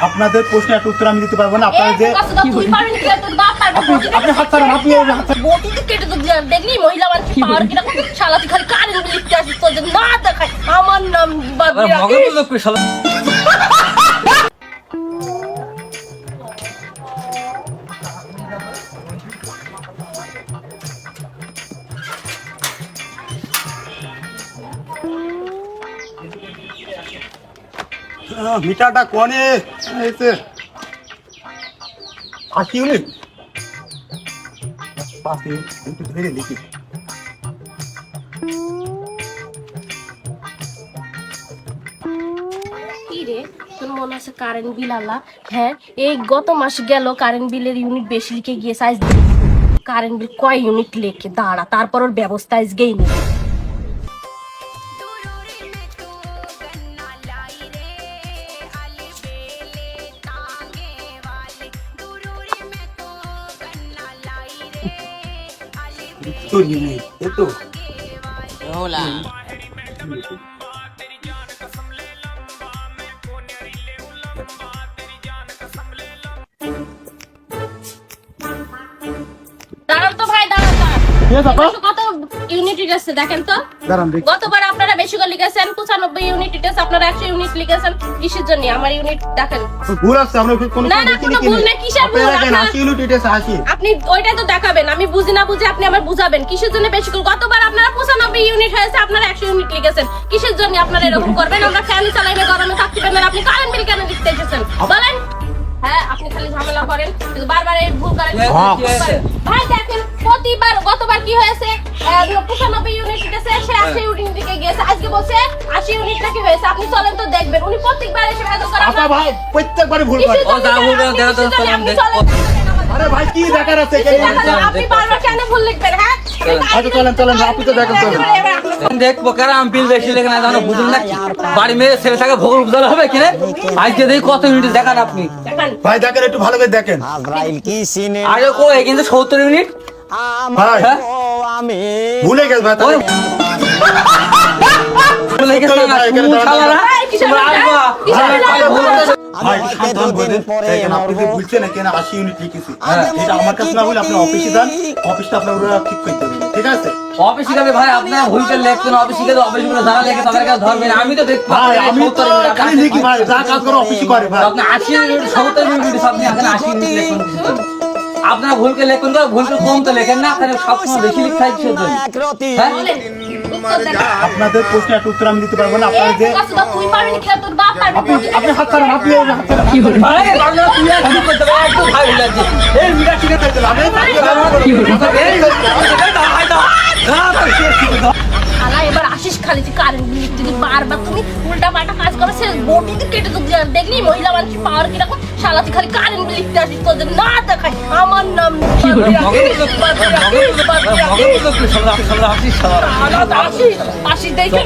আপনাদের প্রশ্নের একটা উত্তর আমি দিতে পারবো না। আপনারা যে আপনি হাত ছাড়েন, আপনি বটিতে কেটে তো দেখলি মহিলা মানুষ পাওয়ার কিরকম শালাতি খালি কারেন্ট বিল লিখতে আসিস তোদের না দেখায় আমার নাম মিটারটা কোনে এসে 80 ইউনিট 5 ইউনিট ধরে লিখি। কি রে তোর মনে আছে কারেন্ট বিল আলা? হ্যাঁ, এই গত মাস গেল কারেন্ট বিলের ইউনিট বেশি লিখে গিয়ে সাইজ কারেন্ট বিল কয় ইউনিট লেখে দাঁড়া, তারপর ওর ব্যবস্থা আজকেই নেই। তোর ইউনিট এতো होला দাঁড়ান তো ভাই, দাঁড়ান কত ইউনিট আছে দেখেন তো। গতবার আপনারা বেশি করে লিখেছেন 95 ইউনিট আছে, আপনারা 100 ইউনিট লিখেছেন কিসের জন্য? আমার ইউনিট দেখেন ভুল আছে, আমরা কোনো না না কোনো ভুল না, কিসের ভুল? আপনারা 80 ইউনিট আছে 80। আপনি ওইটাই তো দেখাবেন, আমি বুঝি না বুঝে আপনি আমার বুঝাবেন কিসের জন্য বেশি করে। গতবার আপনারা 95 ইউনিট হয়েছে, আপনারা 100 ইউনিট লিখেছেন কিসের জন্য? আপনারা এরকম করবেন? আমরা ফ্যান চালাইলে গরমে থাকতে পারেন, আপনি কারেন্ট বিল কেন লিখতে এসেছেন বলেন? হ্যাঁ, আপনি খালি ঝামেলা করেন, বারবার এই ভুল করেন। ভাই দেখেন প্রতিবার গতবার কি হয়েছে, 95 ইউনিট আছে, সে 80 ইউনিট দিকে গিয়েছে, আজকে বলছে 80 ইউনিট নাকি হয়েছে। আপনি চলেন তো দেখবেন, উনি প্রত্যেকবার এসে ভেদক করে। আচ্ছা ভাই, প্রত্যেকবারে ভুল করে। ও যা ভুল করে দেখো তো চলেন দেখ। আরে ভাই কি দেখার আছে? আপনি বারবার কেন ভুল লিখবেন? হ্যাঁ আচ্ছা চলেন চলেন, আপনি তো দেখেন চলেন। দেখবো কারণ আমি বিল বেশি লেখে না জানো, বুঝুন না বাড়ি মেয়ে ছেলে থাকে ভোগল বুঝালে হবে কিনে। আজকে দেখি কত ইউনিট দেখান আপনি। ভাই দেখেন, একটু ভালো করে দেখেন। আজরাইল কি সিনে আগে কই কিন্তু 70 ইউনিট ভাই হ্যাঁ? ভুলে গেছ ভাই তাহলে। লেখেছ না কোন শালারা তোমরা আসবা ভাই সাবধান বলে দেখেন, আপনি যে ভুলছেন না কেন 80 ইউনিট লিখেছি, এটা আমার কাছে না বলে আপনি অফিসে যান, অফিসটা আপনারা ঠিক করে দেবেন, ঠিক আছে? অফিসে যাবে ভাই, আপনারা ভুলতে লেখছেন অফিসে গেলে অফিসগুলো যারা লেখে তাদের কাছে ধরবেন। আমি তো দেখতে ভাই আমি তো খালি লিখি ভাই, যা কাজ করে অফিসে করে ভাই। আপনি 80 ইউনিট 70 ইউনিট আপনি এখানে 80 ইউনিট লেখেন কিছু না। আপনারা ভুলকে লেখেন তো, ভুলকে কম তো লেখেন না, তাহলে সবসময় বেশি লিখতে হয় কিছু জন্য। হ্যাঁ আপনাদের প্রশ্নের একটা উত্তর আমি দিতে পারবো না। আপনারা যে তুই পারবি না, তোর বাপ পারবে। আপনি হাত ছাড়েন, আপনি হাত ছাড়েন। আরে বাংলা তুই আর কি করতে পারবি? একটু ভাই লাগছে এই মিটা ঠিক আছে আমি আলা এবার আসিস খালি তুই কারেন্ট বিল লিখতে তুই বারবার তুমি উল্টা পাল্টা কাজ করো, সে বটিতে কেটে তো দেখলি মহিলা মানুষ পাওয়ার কিরকম শালাতি খালি কারেন্ট বিল লিখতে আসিস তোদের না দেখায় আমার নাম আসিস দেখে